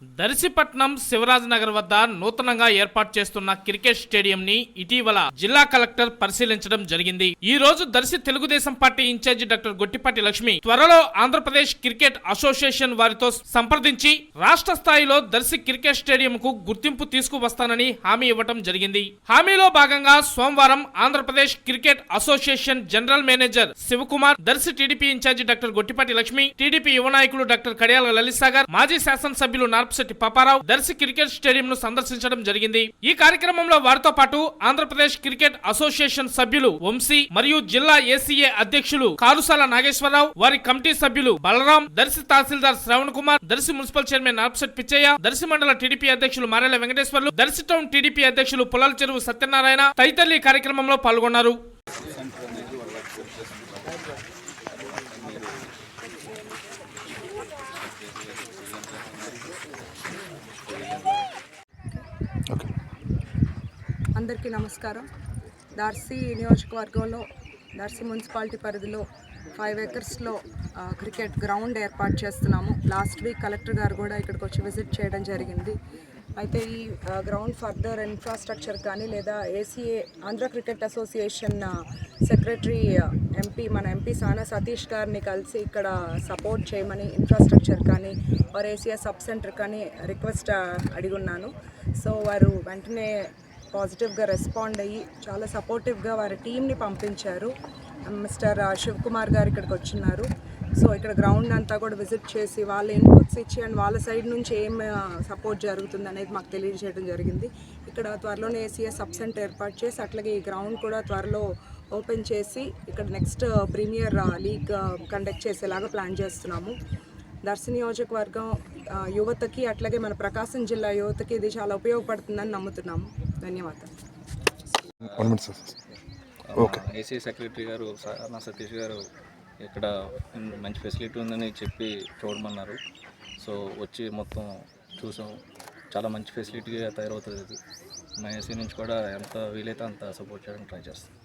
దర్శిపట్నం శివరాజ్ నగర్ వద్ద నూతనంగా ఏర్పాటు చేస్తున్న క్రికెట్ స్టేడియం ని ఇటీవల జిల్లా కలెక్టర్ పరిశీలించడం జరిగింది. ఈ రోజు Darsi Telugu Desam party incharge doctor Gottipati Lakshmi త్వరలో ఆంధ్రప్రదేశ్ క్రికెట్ అసోసియేషన్ వారితో సంప్రదించి రాష్ట్ర స్థాయిలో దర్శి క్రికెట్ స్టేడియం కు గుర్తింపు తీసుకువస్తానని హామీ ఇవ్వడం జరిగింది. హామీలో భాగంగా సోమవారం Andhra Pradesh cricket association general manager Shivakumar, Darsi TDP incharge doctor Gottipati Lakshmi, TDP యువ నాయకులు డాక్టర్ కడియాల లలిత్ సాగర్, మాజీ శాసనసభ్యులు నార్పశెట్టి పాపారావు దర్శి క్రికెట్ స్టేడియం ను సందర్శించడం జరిగింది. ఈ కార్యక్రమంలో వారితో పాటు ఆంధ్రప్రదేశ్ క్రికెట్ అసోసియేషన్ సభ్యులు వంశీ మరియు జిల్లా ఏసీఏ అధ్యక్షులు కారుసాల నాగేశ్వరరావు, వారి కమిటీ సభ్యులు బలరాం, దర్శి తహసీల్దార్ శ్రవణ్ కుమార్, దర్శి మున్సిపల్ చైర్మన్ నార్పశెట్టి పిచ్చయ్య, దర్శి మండల టీడీపీ అధ్యక్షులు మారెల వెంకటేశ్వర్లు, దర్శి టౌన్ టీడీపీ అధ్యక్షులు పుల్లల చెరువు సత్యనారాయణ తదితరులు ఈ కార్యక్రమంలో పాల్గొన్నారు. అందరికీ నమస్కారం. దర్శి నియోజకవర్గంలో దర్శి మున్సిపాలిటీ పరిధిలో 5 ఎకర్స్లో క్రికెట్ గ్రౌండ్ ఏర్పాటు చేస్తున్నాము. లాస్ట్ వీక్ కలెక్టర్ గారు కూడా ఇక్కడికి వచ్చి విజిట్ చేయడం జరిగింది. అయితే ఈ గ్రౌండ్ ఫర్దర్ ఇన్ఫ్రాస్ట్రక్చర్ కానీ లేదా ACA Andhra cricket association secretary మన ఎంపీ సానా సతీష్ గారిని కలిసి ఇక్కడ సపోర్ట్ చేయమని ఇన్ఫ్రాస్ట్రక్చర్ కానీ వారు ఏసీఏ సబ్ సెంటర్ కానీ రిక్వెస్ట్ అడిగున్నాను. సో వారు వెంటనే పాజిటివ్గా రెస్పాండ్ అయ్యి చాలా సపోర్టివ్గా వారి టీంని పంపించారు. మిస్టర్ శివకుమార్ గారు ఇక్కడికి వచ్చిన్నారు. సో ఇక్కడ గ్రౌండ్ అంతా కూడా విజిట్ చేసి వాళ్ళ ఇన్పుట్స్ ఇచ్చి అండ్ వాళ్ళ సైడ్ నుంచి ఏం సపోర్ట్ జరుగుతుంది అనేది మాకు తెలియజేయడం జరిగింది. ఇక్కడ త్వరలోనే ఏసీఎస్ సబ్ సెంటర్ ఏర్పాటు చేసి అట్లాగే ఈ గ్రౌండ్ కూడా త్వరలో ఓపెన్ చేసి ఇక్కడ నెక్స్ట్ ప్రీమియర్ లీగ్ కండక్ట్ చేసేలాగా ప్లాన్ చేస్తున్నాము. దర్శి నియోజకవర్గం యువతకి అట్లాగే మన ప్రకాశం జిల్లా యువతకి ఇది చాలా ఉపయోగపడుతుందని నమ్ముతున్నాము. ధన్యవాదాలు. ఏసీ సెక్రటరీ గారు సానా సతీష్ గారు ఇక్కడ మంచి ఫెసిలిటీ ఉందని చెప్పి చూడమన్నారు. సో వచ్చి మొత్తం చూసాం. చాలా మంచి ఫెసిలిటీగా తయారవుతుంది. ఇది మా ఏసీ నుంచి కూడా ఎంత వీలైతే అంత సపోర్ట్ చేయడానికి ట్రై చేస్తాం.